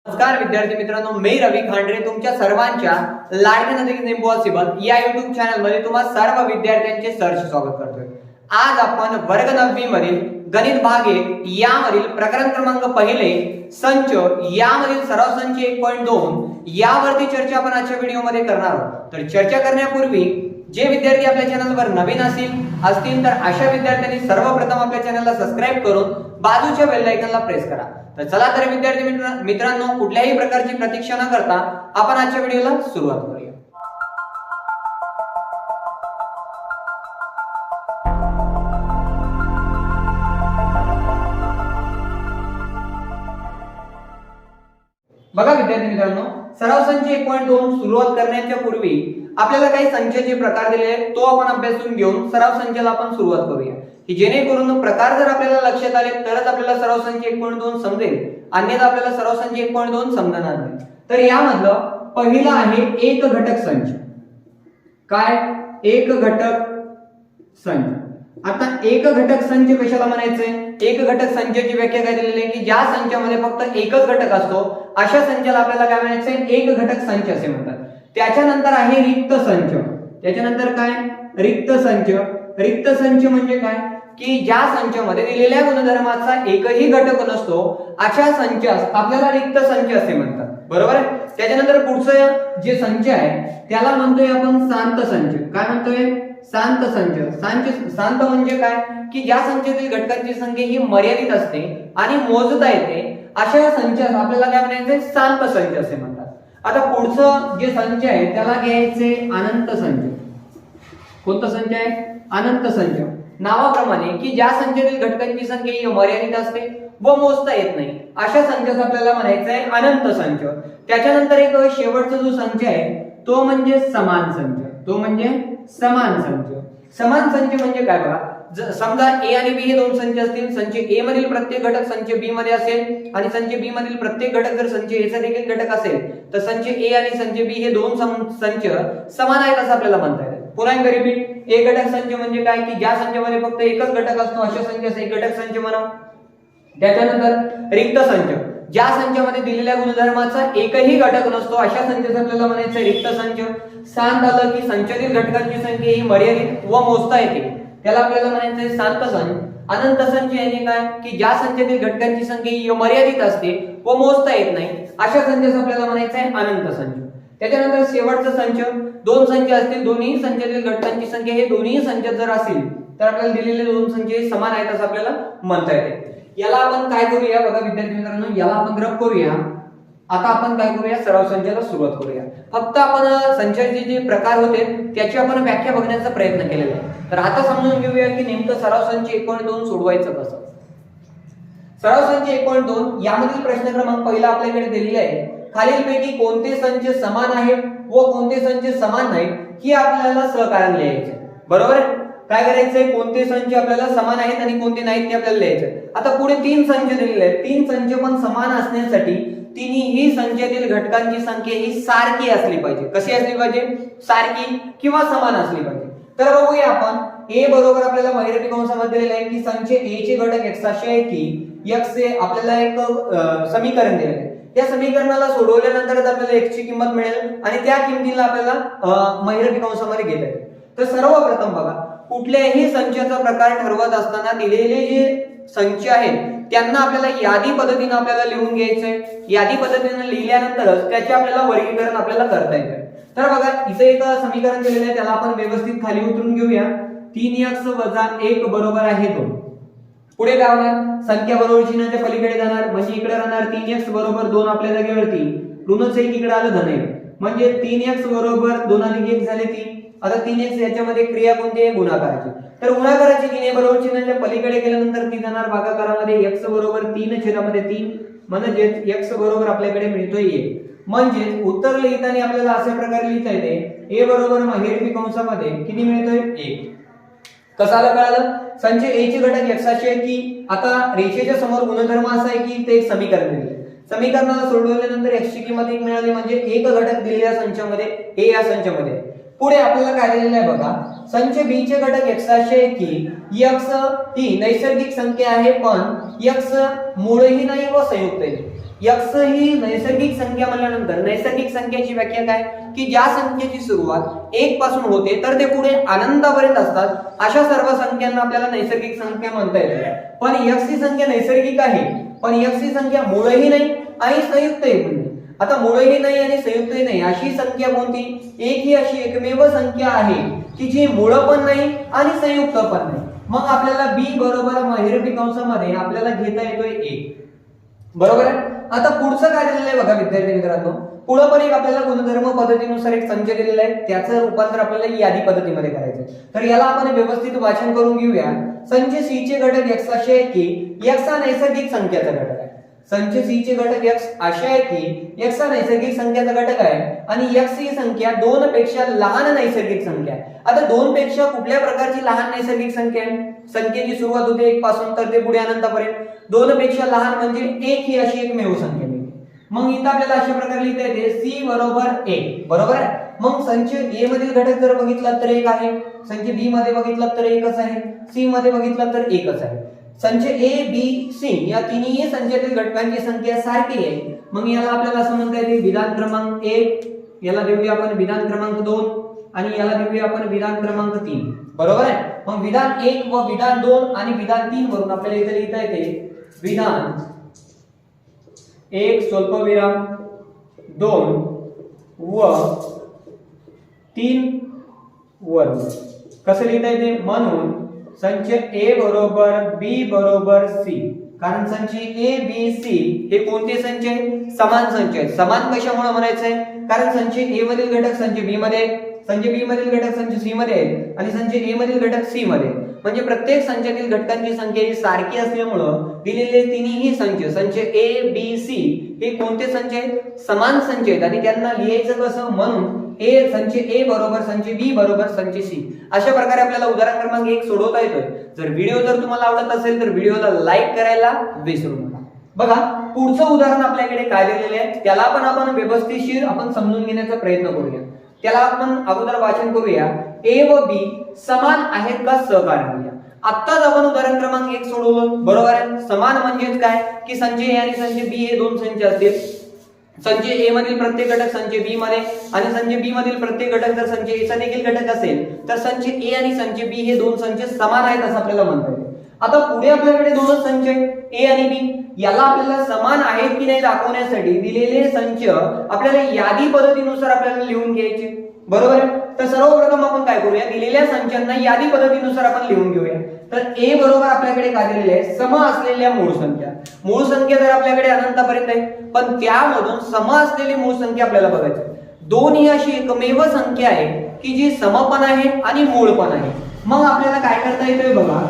नमस्कार विद्यार्थी मित्रांनो, मी रवी खांडरे तुमच्या सर्वांच्या लाडक्या नथिंग इम्पॉसिबल या YouTube चॅनल मध्ये तुम्हा सर्व विद्यार्थ्यांचे सहर्ष स्वागत करतोय। आज आपण वर्ग 9वी मधील गणित भाग 1 यामधील प्रकरण क्रमांक पहिले संच यामधील सराव संच 1.2 यावरती चर्चा आपण आजच्या व्हिडिओ मध्ये करणार आहोत। तर चर्चा करण्यापूर्वी जे विद्यार्थी आपल्या चॅनलवर नवीन असतील तर अशा विद्यार्थ्यांनी सर्वप्रथम आपल्या चॅनलला सबस्क्राइब करून बाजूच्या बेल आयकॉनला प्रेस करा। तर चला तर विद्यार्थी मित्रांनो, कुठल्याही प्रकारची प्रतीक्षा न करता आपण आजच्या व्हिडिओला सुरुवात करूया। बघा विद्यार्थी मित्रांनो, सराव संच 1.2 सुरुवात करण्याच्या पूर्वी आपल्याला काही संचाचे प्रकार दिलेले आहेत, तो आपण अभ्यासून घेऊन सराव संचाला आपण सुरुवात करूया, की जेणेकरून प्रकार जर आपल्याला लक्षात आले तरच आपल्याला सराव संच 1.2 समजेल, अन्यथा आपल्याला सराव संच 1.2 समजणार नाही। तर यामधलं पहिलं आहे एक घटक संच। काय? एक घटक संच। आता एक घटक संच कशाला म्हणायचंय? एक घटक संचाची व्याख्या काय दिलेली आहे की ज्या संचामध्ये फक्त एकच घटक असतो अशा संचाला आपल्याला काय म्हणायचंय? एक घटक संच असे म्हणतात। त्याच्यानंतर आहे रिक्त संच। त्याच्यानंतर काय? रिक्त संच। रिक्त संच म्हणजे काय? की ज्या संचामध्ये दिलेल्या गुणधर्माचा एकही घटक नसतो अशा संचास आपल्याला रिक्त संच असे म्हणतात, बरोबर आहे। त्याच्यानंतर पुढचं जे संच आहे त्याला म्हणतोय आपण शांत संच। काय म्हणतोय? शांत संच। शांत म्हणजे काय? की ज्या संचातील घटकांची संख्या ही मर्यादित असते आणि मोजता येते अशा संचास आपल्याला काय म्हणायचंय? शांत संच असे म्हणतात। आता पुढचं जे संच आहे त्याला घ्यायचे अनंत संच। कोणता संच आहे? अनंत संच। नावाप्रमाणे की ज्या संचातील घटकांची संख्या ही मर्यादित असते व मोजता येत नाही अशा संचास आपल्याला म्हणायचंय अनंत संच। त्याच्यानंतर एक शेवटचा जो संच आहे तो म्हणजे समान संच। तो म्हणजे समान संच। समान संच म्हणजे काय बघा, समजा ए आणि बी हे दोन संच असतील, संच ए मधील प्रत्येक घटक संच बी मध्ये असेल आणि संच बी मधील प्रत्येक घटक जर संच ए चा देखील घटक असेल तर संच ए आणि संच बी हे दोन संच समान आहेत असं आपल्याला म्हणता येईल। पुन्हा एकदा रिपीट, एक घटक संच म्हणजे काय? की ज्या संचामध्ये फक्त एकच घटक असतो अशा संचास एक घटक संच म्हणा। त्याच्यानंतर रिक्त संच, ज्या संचामध्ये दिलेल्या गुणधर्माचा एकही घटक नसतो अशा संचास आपल्याला म्हणायचं रिक्त संच। शांत आलं की संचातील घटकांची संख्या ही मर्यादित व मोजता येते, त्याला आपल्याला म्हणायचं शांत संच। अनंत संच म्हणजे काय? की ज्या संचातील घटकांची संख्या ही मर्यादित असते व मोजता येत नाही अशा संचास आपल्याला म्हणायचं आहे अनंत संच। त्याच्यानंतर शेवटचा संच, दोन संच असतील, दोन्ही संचातील घटकांची संख्या हे दोन्ही संच जर असतील तर आपल्याला दिलेले दोन संच समान आहेत असं आपल्याला म्हणता येते। याला आपण काय करूया बघा विद्यार्थी मित्रांनो, याला आपण ग्रप करूया। आता आपण काय करूया? सराव संचाला सुरुवात करूया। फक्त आपण संचाचे जे प्रकार होते त्याची आपण व्याख्या बघण्याचा प्रयत्न केलेला आहे। तर आता समजून घेऊया की नेमकं सराव संच 1.2 सोडवायचं कसं। सराव संच 1.2 यामधील प्रश्न क्रमांक पहिला आपल्याकडे दिलेला आहे, खालीलपैकी कोणते संच समान आहेत व कोणते संच समान नाहीत ही आपल्याला सहकारण लिहायचे, बरोबर आहे। काय करायचंय? कोणते संच आपल्याला समान आहेत आणि कोणते नाहीत ते आपल्याला लिहायचे। आता पुढे तीन संच दिलेले आहेत, तीन संच पण समान असण्यासाठी तिन्ही संचातील घटकांची संख्या ही सारखी असली पाहिजे। कशी असली पाहिजे? सारखी किंवा समान असली पाहिजे। तर बघूया आपण, ए बरोबर आपल्याला महिरपी कंसामध्ये दिलेलं आहे की संच ए चे घटक x असे आहे की x हे आपल्याला एक समीकरण दिलेलं आहे। त्या समीकरणाला सोडवल्यानंतरच आपल्याला x ची किंमत मिळेल आणि त्या किमतीला आपल्याला महिरपी कंसामध्ये घेता येईल। तर सर्वप्रथम बघा, कुठल्याही संचाचा प्रकार ठरवत असताना दिलेले जे संच आहेत त्यांना आपल्याला यादी पद्धतीने आपल्याला लिहून घ्यायचंय। यादी पद्धतीने लिहिल्यानंतरच त्याचे आपल्याला वर्गीकरण आपल्याला करता येईल। तर बघा, इथे एक समीकरण दिलेलं आहे, त्याला आपण व्यवस्थित खाली उतरून घेऊया। 3x - 1 बरोबर आहे 2। पुढे काय होणार? संख्या बरोबर चिन्हाच्या पलीकडे जाणार म्हणजे इकडे राहणार 3x बरोबर 2 आपल्या जागेवरती, ऋणच 1 इकडे आलं धन 1 म्हणजे 3x बरोबर 2 + 1 झाले 3। आता 3x याच्यामध्ये क्रिया कोणती आहे? गुणाकाराची। तर गुणाकाराची चिन्हे बरोबर चिन्हाच्या पलीकडे गेल्यानंतर ती जाणार भागाकारामध्ये, x बरोबर 3/3 म्हणजे x बरोबर आपल्याकडे मिळतोय 1। म्हणजे उत्तर लिहिताना आपल्याला अशा प्रकारे लिहिता येते, a बरोबर महिरपी कंसामध्ये किती मिळतोय? 1। कसं आलं कळालं? संच ए चे घटक x असे आहेत की आता रेषेच्या समोर गुणधर्म असा आहे की ते एक समीकरण दिले, समीकरणाला सोडवल्यानंतर x ची किंमत 1 मिळाली म्हणजे एक घटक दिलेल्या संचामध्ये a या संचामध्ये। पुढे आपल्याला काय दिलेलं आहे बघा, संच बी चे घटक x असे आहे की x ही नैसर्गिक संख्या आहे पण x मूळही नाही व संयुक्त आहे। x ही नैसर्गिक संख्या म्हणल्यानंतर नैसर्गिक संख्येची व्याख्या काय की ज्या संख्येची सुरुवात 1 पासून होते तर ते पुढे अनंतापर्यंत असतात अशा सर्व संख्यांना आपल्याला नैसर्गिक संख्या म्हणता येते. पण x ही संख्या नैसर्गिक आहे पण x ही संख्या मूळही नाही आणि संयुक्तही नाही. आता मूळही नाही आणि संयुक्तही नाही अशी संख्या कोणती? एक ही अशी एकमेव संख्या आहे की जी मूळ पण नाही आणि संयुक्त पण नाही. मग आपल्याला b बरोबर महिरपी कंसामध्ये आपल्याला घेता येतोय 1. बरोबर आहे. आता पुढचं काय दिलेलं आहे बघा विद्यार्थी मित्रांनो, पुढे पण एक आपल्याला गुणधर्म पद्धतीनुसार एक संच दिलेला आहे, त्याचं रूपांतर आपल्याला यादी पद्धतीमध्ये करायचं. तर याला आपण व्यवस्थित वाचन करून घेऊया. संच c चे घटक x असे आहे की x हा नैसर्गिक संख्याचा घटक आहे. संच c चे घटक x असे आहे की x हा नैसर्गिक संख्याचा घटक आहे आणि x ही संख्या 2 पेक्षा लहान नैसर्गिक संख्या आहे. आता 2 पेक्षा कुठल्या प्रकारची लहान नैसर्गिक संख्या आहे? संख्येची सुरुवात होते 1 पासून तर ते पुढे अनंतापर्यंत. 2 पेक्षा लहान म्हणजे 1 ही अशी एकमेव संख्या मिळते. मग इथं आपल्याला अशा प्रकारे लिहिता येते c बरोबर 1. बरोबर आहे. मग संच a मधील घटक जर बघितला तर 1 आहे, संच b मध्ये बघितला तर 1च आहे, c मध्ये बघितला तर 1च आहे. संच a b c या तिन्ही संचातील घटकांची संख्या सारखी आहे. मग याला आपल्याला असं म्हणता येते विधान क्रमांक 1, याला देऊया आपण विधान क्रमांक 2 आणि याला देऊया आपण विधान क्रमांक 3. बरोबर आहे. मग विधान 1 व विधान 2 आणि विधान 3 वरून आपल्याला इथे लिहिता येते विधान 1 स्वल्पविराम 2 व 3 वरून कसं लिहिता येते? म्हणून संच a बरोबर b बरोबर c. कारण संच a b c हे कोणते संच आहेत? समान संच आहेत. समान कशामुळे म्हणायचंय? कारण संच a मधील घटक संच b मध्ये, संच b मधील घटक संच c मध्ये आहेत आणि संच a मधील घटक c मध्ये. म्हणजे प्रत्येक संचातील घटकांची संख्या ही सारखी असल्यामुळे दिलेले तिन्ही संच संच a b c हे कोणते संच आहेत? समान संच आहेत आणि त्यांना लिहायचं कसं? म्हणून संच a बरोबर संच b बरोबर संच c. अशा प्रकारे आपल्याला उदाहरण क्रमांक 1 सोडवता येतोय. व्हिडिओ जर तुम्हाला आवडत असेल तर व्हिडिओला लाईक करायला विसरू नका. बघा पुढचं उदाहरण आपल्याकडे काय दिलेले आहे त्याला आपण व्यवस्थितशीर समजून घेण्याचा प्रयत्न करूया. त्याला आपण अगोदर वाचन करूया. a व b समान आहेत का सहकार्य. आत्ताच आपण उदाहरण क्रमांक 1 सोडवलं. बरोबर आहे. समान म्हणजेच काय की संच a आणि संच b हे दोन संच असतील. संच a मधील प्रत्येक घटक संच b मध्ये आणि संच b मधील प्रत्येक घटक जर संच a चा देखील घटक असेल तर संच a आणि संच b हे दोन संच समान आहेत असं आपल्याला म्हणता येईल. आता पुढे आपल्याकडे दोनच संच आहेत a आणि b. याला आपल्याला समान आहेत की नाही दाखवण्यासाठी दिलेले संच आपल्याला यादी पद्धतीनुसार आपल्याला लिहून घ्यायचे. बरोबर आहे. तर सर्वप्रथम आपण काय करूया दिलेल्या संचांना यादी पद्धतीनुसार आपण लिहून घेऊया. तर a बरोबर आपल्याकडे काय दिलेले आहे? सम असलेल्या मूळ संख्या. मूळ संख्या जर आपल्याकडे अनंतापर्यंत आहे पण त्यामधून सम असलेली मूळ संख्या आपल्याला बघायची. 2 ही अशी एकमेव संख्या आहे की जी सम पण आहे आणि मूळ पण आहे. मग आपल्याला काय करता येतंय बघा.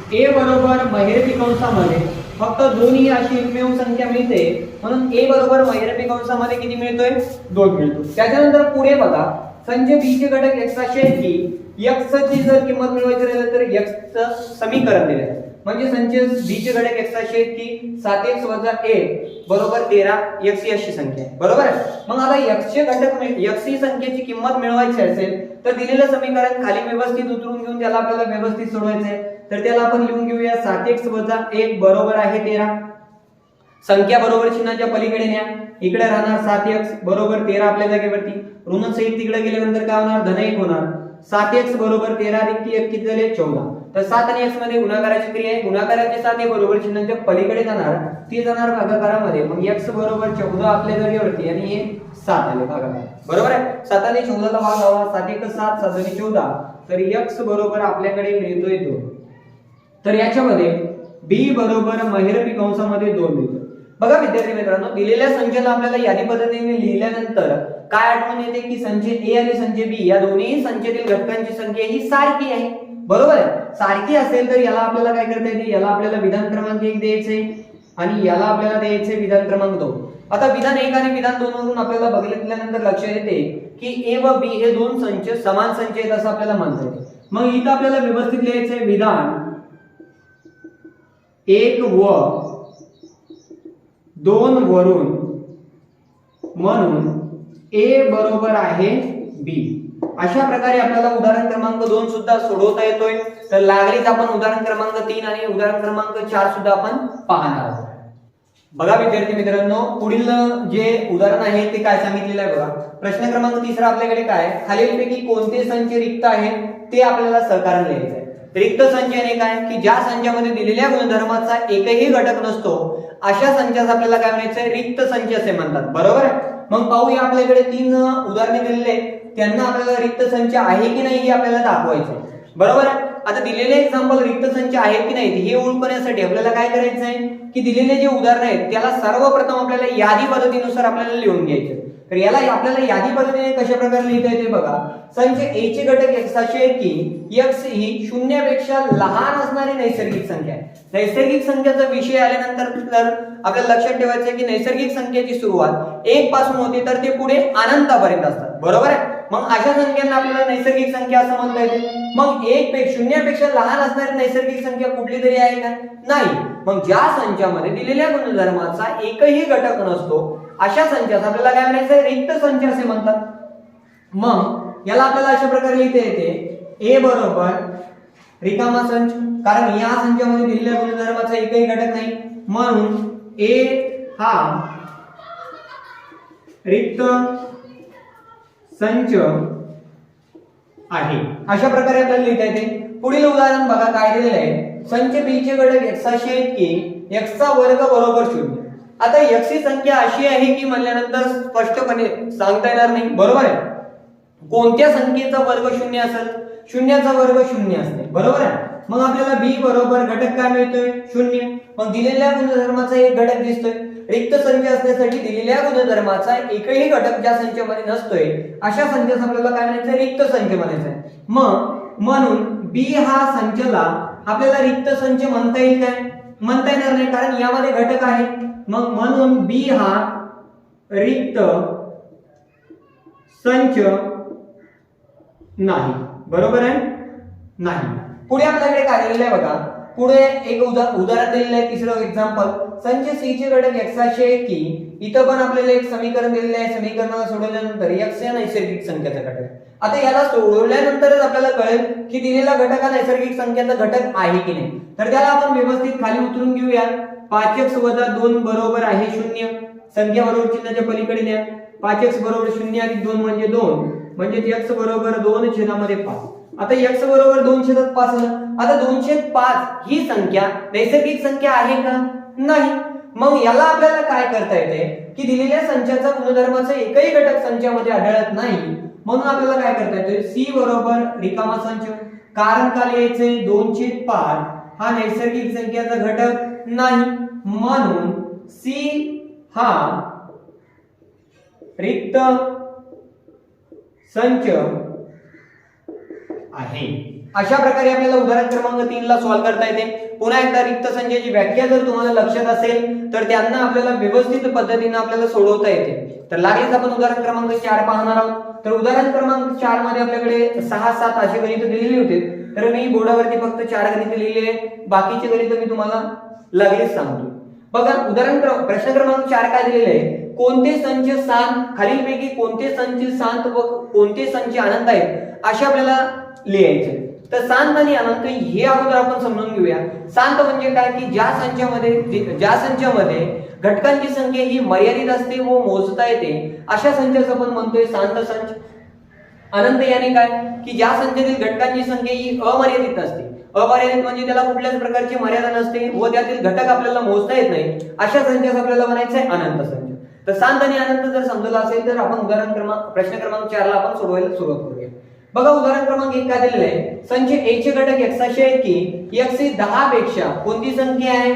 a बरोबर महिरपी कंसामध्ये फक्त 2 ही अशी एकमेव संख्या मिळते म्हणून a बरोबर महिरपी कंसामध्ये किती मिळतोय? 2 मिळतो. त्याच्यानंतर पुढे बघा संच b चे घटक x असे आहेत की x ची जर किंमत मिळवायची राहिली तर x चं समीकरण दिले आहे. म्हणजे संच b चे घटक x असे आहेत की 7x - 1 बरोबर 13 x ही अशी संख्या आहे. बरोबर आहे. मग आता x चे घटक x ही संख्येची किंमत मिळवायची असेल तर दिलेलं समीकरण खाली व्यवस्थित उतरून घेऊन त्याला आपल्याला व्यवस्थित सोडवायचं आहे. तर त्याला आपण लिहून घेऊया 7x - 1 बरोबर आहे 13. संख्या बरोबर चिन्हाच्या पलीकडे न्या. इकडे राहणार 7x बरोबर 13 आपल्या जागेवरती. ऋण सहित तिकडे गेल्यानंतर काय होणार? धन 1 होणार. 7x बरोबर 13 अधिक 1 किती झाले? 14. तर 7 आणि x मध्ये गुणाकाराची क्रिया आहे. गुणाकाराचे 7 हे बरोबर चिन्हाच्या पलीकडे जाणार, ते जाणार भागाकारामध्ये. मग x बरोबर 14 आपल्या जागेवरती आणि हे 7 आले भागाकार. बरोबर आहे. 7 आणि 14 ला भाग लावा. 7 1 7 7 आणि 14 तर x बरोबर आपल्याकडे मिळतोय 2. तर याच्यामध्ये b बरोबर महिरपी कंसामध्ये 2 मिळतो. बघा विद्यार्थी मित्रांनो दिलेल्या संचाला आपल्याला यादी पद्धतीने लिहिल्यानंतर काय आठवण येते की संच a आणि संच b या दोन्ही संचातील घटकांची संख्या ही सारखी आहे. बरोबर आहे. सारखी असेल तर याला आपल्याला काय करता येते? याला आपल्याला विधान क्रमांक 1 द्यायचे आणि याला आपल्याला द्यायचे विधान क्रमांक 2. आता विधान 1 आणि विधान 2 वरून आपल्याला बघितल्यानंतर लक्षात येते की a व b हे दोन संच समान संच आहेत असं आपल्याला म्हणता येते. मग इथं आपल्याला व्यवस्थित लिहायचे विधान 1 व 2 वरून म्हणून a बरोबर आहे b. अशा प्रकारे आपल्याला उदाहरण क्रमांक 2 सुद्धा सोडवता येतोय. तर लागलीच आपण उदाहरण क्रमांक 3 आणि उदाहरण क्रमांक 4 सुद्धा आपण पाहणार आहोत. बघा विद्यार्थी मित्रांनो, पुढील जे उदाहरण आहे ते काय सांगितलेलं आहे बघा. प्रश्न क्रमांक 3 आपल्याकडे काय, खालीलपैकी कोणते संच रिक्त आहेत ते आपल्याला सहकारण लिहायचं आहे. रिक्त संच म्हणजे काय की ज्या संचामध्ये दिलेल्या गुणधर्माचा एकही घटक नसतो अशा संचास आपल्याला काय म्हणायचं, रिक्त संच असे म्हणतात. बरोबर आहे. मग पाहूया, आपल्याकडे 3 उदाहरणे दिलेली आहेत, त्यांना आपल्याला रिक्त संच आहे की नाही हे आपल्याला दाखवायचं आहे. बरोबर आहे. आता दिलेले एक्झाम्पल रिक्त संच आहेत की नाही हे ओळखण्यासाठी आपल्याला काय करायचं आहे की दिलेले जे उदाहरण आहेत त्याला सर्वप्रथम आपल्याला यादी पद्धतीनुसार आपल्याला लिहून घ्यायचे. तर याला आपल्याला यादी पद्धतीने कशा प्रकारे लिहिता येते बघा. संच A चे घटक x असे आहेत की x ही शून्यापेक्षा लहान असणारी नैसर्गिक संख्या आहे. नैसर्गिक संख्येचा विषय आल्यानंतर तर आपल्याला लक्षात ठेवायचं आहे की नैसर्गिक संख्येची सुरुवात 1 पासून होते तर ते पुढे अनंतापर्यंत असतात. बरोबर आहे. मग अशा संख्यांना आपल्याला नैसर्गिक संख्या असं म्हणता येते. मग 1 शून्यापेक्षा लहान असणारी नैसर्गिक संख्या कुठली तरी आहे का, नाही. मग ज्या संचामध्ये दिलेल्या गुणधर्माचा एकही घटक नसतो अशा संचास आपल्याला काय म्हणायचं, रिक्त संच असे म्हणतात. मग याला आपल्याला अशा प्रकारे लिहिता येते A बरोबर रिकामा संच, कारण या संचामध्ये दिलेल्या गुणधर्माचा एकही घटक नाही म्हणून A हा रिक्त संच आहे. अशा प्रकारे आपल्याला लिहिता येते. पुढील उदाहरण बघा काय दिलेलं आहे. संच B चे घटक x असे आहेत की x चा वर्ग बरोबर 0. आता x ही संख्या अशी आहे की म्हणल्यानंतर स्पष्टपणे सांगता येणार नाही. बरोबर आहे. कोणत्या संख्येचा वर्ग 0 असेल, शून्याचा वर्ग 0 असते. बरोबर आहे. मग आपल्याला b बरोबर घटक काय मिळतोय, 0. मग दिलेल्या गुणधर्माचा एक घटक दिसतोय. रिक्त संच असण्यासाठी दिलेल्या गुणधर्माचा एकही घटक ज्या संचामध्ये नसतोय अशा संचास आपल्याला काय म्हणायचं, रिक्त संच म्हणायचं आहे. मग म्हणून b हा संचला आपल्याला रिक्त संच म्हणता येईल काय, म्हणता येणार नाही, कारण यामध्ये घटक आहे. मग म्हणून b हा रिक्त संच नाही. बरोबर आहे, नाही. पुढे आपल्याकडे काय दिलेलं आहे बघा. पुढे एक उदाहरण दिलेलं आहे, तिसरं एक्झाम्पल. संच C चे घटक x असे आहे की इथं पण आपल्याला एक समीकरण दिलेलं आहे. समीकरणाला सोडवल्यानंतर x या नैसर्गिक संख्येचा घटक आहे. आता याला सोडवल्यानंतरच आपल्याला कळेल की दिलेला घटक हा नैसर्गिक संख्येचा घटक आहे की नाही. तर त्याला आपण व्यवस्थित खाली उतरून घेऊया. 5x - 2 बरोबर आहे 0. संख्या बरोबर चिन्हाच्या पलीकडे न्या. 5x बरोबर 0 अधिक 2 म्हणजे 2, म्हणजे x बरोबर 2/5. आता x बरोबर 2/5 आलं. आता 2/5 ही संख्या नैसर्गिक संख्या आहे का, नाही. मग याला आपल्याला काय करता येते की दिलेल्या संचाचा गुणधर्माचा एकही घटक संचामध्ये आढळत नाही, म्हणून आपल्याला काय करता येते, c बरोबर रिकामा संच. कारण का लिहायचे, 2/5 हा नैसर्गिक संख्येचा घटक नाही, म्हणून c हा रिक्त संच आहे. अशा प्रकारे आपल्याला उदाहरण क्रमांक 3 ला सॉल्व्ह करता येते. पुन्हा एकदा रिक्त संख्येची व्याख्या जर तुम्हाला लक्षात असेल तर त्यांना आपल्याला व्यवस्थित पद्धतीने आपल्याला सोडवता येते. तर लागलीच आपण उदाहरण क्रमांक 4 पाहणार आहोत. तर उदाहरण क्रमांक 4 मध्ये आपल्याकडे 6, 7 अशी गणित दिलेली होती. तर मी बोर्डावरती फक्त 4 गणित लिहिलेले आहेत, बाकीचे गणित मी तुम्हाला लागलीच सांगतो. बघा उदाहरण प्रश्न क्रमांक 4 काय दिलेले आहे, कोणते संच शांत, खालीलपैकी कोणते संच शांत व कोणते संच अनंत आहेत असे आपल्याला लिहायचे. तर शांत आणि अनंत हे अगोदर आपण समजून घेऊया. शांत म्हणजे काय की ज्या संचामध्ये घटकांची संख्या ही मर्यादित असते व मोजता येते अशा संचास आपण म्हणतोय शांत संच. अनंत याने काय की ज्या संचातील घटकांची संख्या ही अमर्यादित असते. अमर्यादित म्हणजे त्याला कुठल्याच प्रकारची मर्यादा नसते व त्यातील घटक आपल्याला मोजता येत नाही अशा संचास आपल्याला म्हणायचं आहे अनंत संच. तर शांत आणि अनंत जर समजलं असेल तर आपण प्रश्न क्रमांक 4 ला आपण सोडवायला सुरुवात करूया. बघा उदाहरण क्रमांक 1 काय दिलेलं आहे, संच A चे घटक x असे आहेत की x ही 10 पेक्षा कोणती संख्या आहे,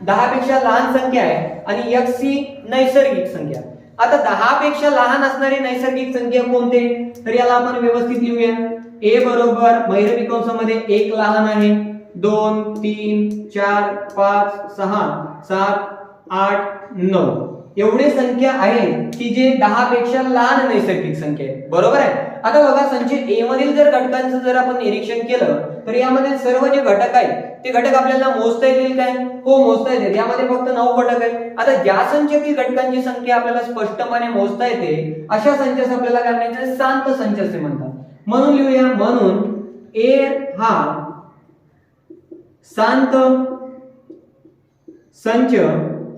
10 पेक्षा लहान संख्या आहे आणि x ही नैसर्गिक संख्या. आता 10 पेक्षा लहान असणारी नैसर्गिक संख्या कोणते, तर याला आपण व्यवस्थित लिहूया. A बरोबर महिरपी कंसामध्ये 1 लहान आहे, 2 3 4 5 6 7 8 9 एवढे संख्या आहेत की जे 10 पेक्षा लहान नैसर्गिक संख्या आहे. बरोबर आहे. आता बघा संच A मधील जर घटकांचं जर आपण निरीक्षण केलं तर यामध्ये सर्व जे घटक आहेत ते घटक आपल्याला मोजता येतील काय, हो मोजता येतील. यामध्ये फक्त 9 घटक आहेत. आता ज्या संचातील घटकांची संख्या आपल्याला स्पष्टपणे मोजता येते अशा संचास आपल्याला काय म्हणायचं, शांत संच असे म्हणतात. म्हणून लिहूया, म्हणून A हा शांत संच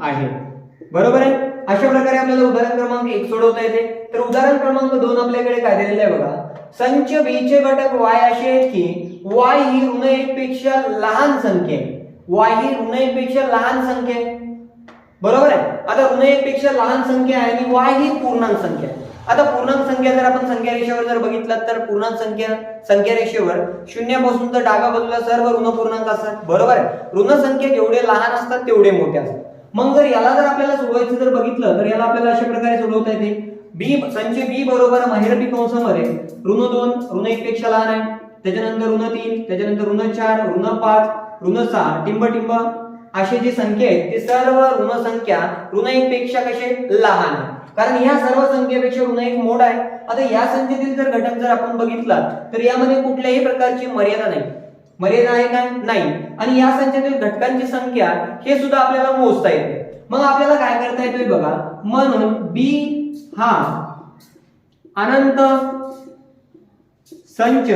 आहे. बरोबर आहे. अशा प्रकारे आपल्याला उदाहरण क्रमांक 1 सोडवता येते. तर उदाहरण क्रमांक 2 आपल्याकडे काय दिलेलं आहे बघा. संच b चे घटक y असे आहेत की y ही ऋण 1 पेक्षा लहान संख्या आहे. y ही ऋण 1 पेक्षा लहान संख्या आहे. बरोबर आहे. आता ऋण 1 पेक्षा लहान संख्या आहे आणि y ही पूर्णांक संख्या आहे. आता पूर्णांक संख्या जर आपण संख्या रेषेवर जर बघितलं तर पूर्णांक संख्या रेषेवर शून्यापासून तर डाव्या बाजूला सर्व ऋण पूर्णांक असतात. बरोबर आहे. ऋण संख्या जेवढे लहान असतात तेवढे मोठे असतात. मग जर याला जर आपल्याला सोडवायचं जर बघितलं तर याला आपल्याला अशा प्रकारे सोडवता येते. संच b बरोबर महिरपी कंसामध्ये ऋण 2 ऋण 1 पेक्षा लहान आहे, त्याच्यानंतर ऋण 3, त्याच्यानंतर ऋण 4, ऋण 5, ऋण 6 टिंब टिंब असे जे संख्या आहेत ते सर्व ऋण संख्या ऋण 1 पेक्षा कसे लहान आहे. कारण ह्या सर्व संख्येपेक्षा ऋण 1 मोठा आहे. आता या संख्येतील जर घटक जर आपण बघितला तर यामध्ये कुठल्याही प्रकारची मर्यादा नाही. मर्यादा आहे का? नाही. आणि या संख्येतील घटकांची संख्या हे सुद्धा आपल्याला मोजता येते. मग आपल्याला काय करता येतोय बघा. म्हणून b हा अनंत संच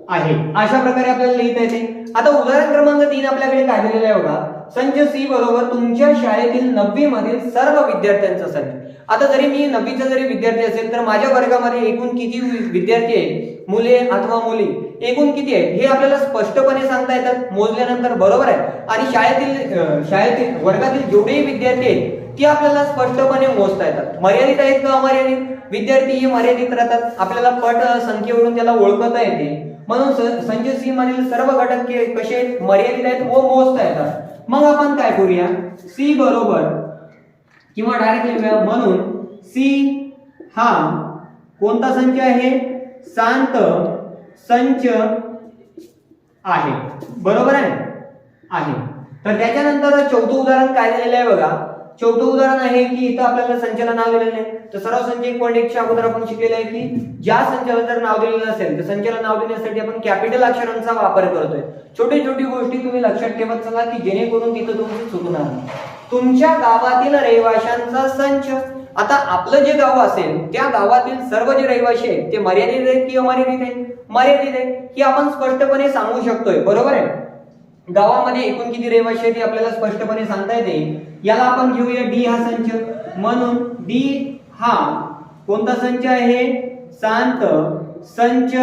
आहे अशा प्रकारे आपल्याला लिहिता येते. आता उदाहरण क्रमांक 3 आपल्याकडे काय दिलेलं आहे बघा. संच c बरोबर तुमच्या शाळेतील 9वी मधील सर्व विद्यार्थ्यांचा संच. आता जरी मी 9वीचा जरी विद्यार्थी असेल तर माझ्या वर्गामध्ये एकूण किती विद्यार्थी आहेत, मुले अथवा मुली एकूण किती आहेत हे आपल्याला स्पष्टपणे सांगता येतात मोजल्यानंतर. बरोबर आहे. आणि शाळेतील वर्गातील जेवढेही विद्यार्थी आहेत ते आपल्याला स्पष्टपणे मोजता येतात. मर्यादित आहेत का अमर्यादित? विद्यार्थी हे मर्यादित राहतात. आपल्याला पट संख्येवरून त्याला ओळखता येते. म्हणून संच c मधील सर्व घटक कसे मर्यादित आहेत व मोजता येतात. मग आपण काय करूया. c बरोबर किंवा डायरेक्ट लिहूया. म्हणून c हा कोणता संच आहे? शांत संच आहे. बरोबर आहे. तर त्याच्यानंतर चौथं उदाहरण काय दिलेलं आहे बघा. चौथं उदाहरण आहे की इथं आपल्याला संचाला नाव दिलेलं आहे. तर सराव संच 1.1 च्या अगोदर आपण शिकलेलं आहे की ज्या संचाला जर नाव दिलेलं असेल तर संचाला नाव देण्यासाठी आपण कॅपिटल अक्षरांचा वापर करतोय. छोटी छोटी गोष्टी तुम्ही लक्षात ठेवत चला की जेणेकरून तिथं तुमची चुकणार नाही. तुमच्या गावातील रहिवाशांचा संच. आता आपलं जे गाव असेल त्या गावातील सर्व जे रहिवाशी आहेत ते मर्यादित आहेत की अमर्यादित आहेत? मर्यादित आहेत. ही आपण स्पष्टपणे सांगू शकतोय. बरोबर आहे. गावामध्ये एकूण किती रहिवाशी आहेत हे आपल्याला स्पष्टपणे सांगता येते. याला आपण घेऊया d हा संच. म्हणून d हा कोणता संच आहे? शांत संच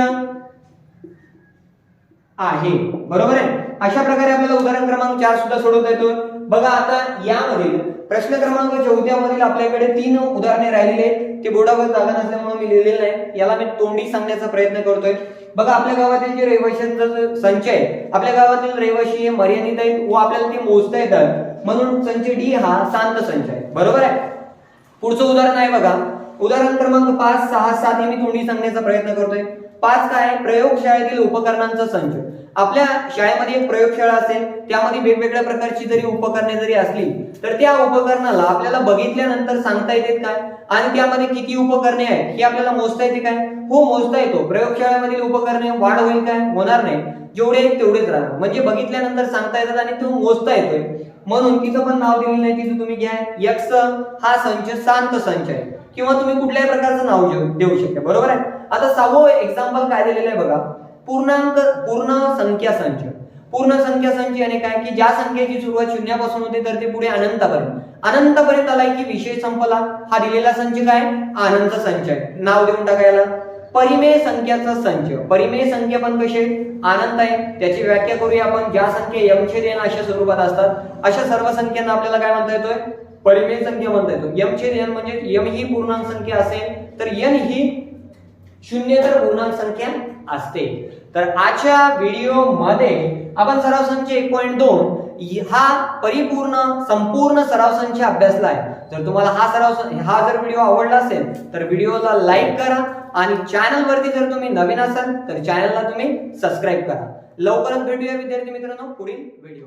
आहे. बरोबर आहे. अशा प्रकारे आपल्याला उदाहरण क्रमांक 4 सुद्धा सोडवता येतो. बघा आता यामधील प्रश्न क्रमांक 14 मधील आपल्याकडे 3 उदाहरणे राहिलेले आहेत. ते बोर्डावर जागा नसल्यामुळे मी लिहिलेलं नाही. याला मी तोंडी सांगण्याचा प्रयत्न करतोय. बघा आपल्या गावातील जे रहिवाशांचा संच आहे, आपल्या गावातील रहिवाशी हे मर्यादित आहेत व आपल्याला ते मोजता येतात. म्हणून संच d हा शांत संच आहे. बरोबर आहे. पुढचं उदाहरण आहे बघा. उदाहरण क्रमांक 5, 6, 7 हे मी तोंडी सांगण्याचा प्रयत्न करतोय. 5 काय? प्रयोगशाळेतील उपकरणांचा संच. आपल्या शाळेमध्ये एक प्रयोगशाळा असेल त्यामध्ये वेगवेगळ्या प्रकारची जरी उपकरणे जरी असली तर त्या उपकरणाला आपल्याला बघितल्यानंतर सांगता येते काय आणि त्यामध्ये किती उपकरणे आहेत हे आपल्याला मोजता येते काय? हो मोजता येतो. प्रयोगशाळेमधील उपकरणे वाढ होईल काय? होणार नाही. जेवढे आहेत तेवढेच राहणार. म्हणजे बघितल्यानंतर सांगता येतात आणि तो मोजता येतोय. म्हणून तिथं पण नाव दिलेलं नाही. तिथं तुम्ही घ्या x हा संच शांत संच आहे किंवा तुम्ही कुठल्याही प्रकारचं नाव देऊ शकता. बरोबर आहे. आता 6वं एक्झाम्पल काय दिलेलं आहे बघा. पूर्ण संख्या संच. पूर्ण संख्या संच याने काय की ज्या संख्येची सुरुवात शून्यापासून होते तर ते पुढे अनंतपर्यंत आलाय की विषय संपला. हा दिलेला संच काय? अनंत संच आहे. नाव देऊन टाकायला. परिमेय संख्याचा संच. परिमेय संख्या पण कसे? अनंत आहे. त्याची व्याख्या करूया आपण. ज्या संख्या m/n अशा स्वरूपात असतात अशा सर्व संख्यांना आपल्याला काय म्हणता येतोय? परिमेय संख्या म्हणता येतो. m/n म्हणजे m ही पूर्णांक संख्या असेल तर n ही शून्य तर पूर्णांक संख्या असते. तर आजच्या व्हिडिओ मध्ये आपण सराव संच 1.2 हा संपूर्ण सराव संच अभ्यासला आहे. जर तुम्हाला हा जर व्हिडिओ आवडला असेल तर व्हिडिओला लाईक करा आणि चॅनल वरती जर तुम्ही नवीन असाल तर चॅनलला तुम्ही सबस्क्राईब करा. लवकरच भेटूया विद्यार्थी मित्रांनो पुढील व्हिडिओ.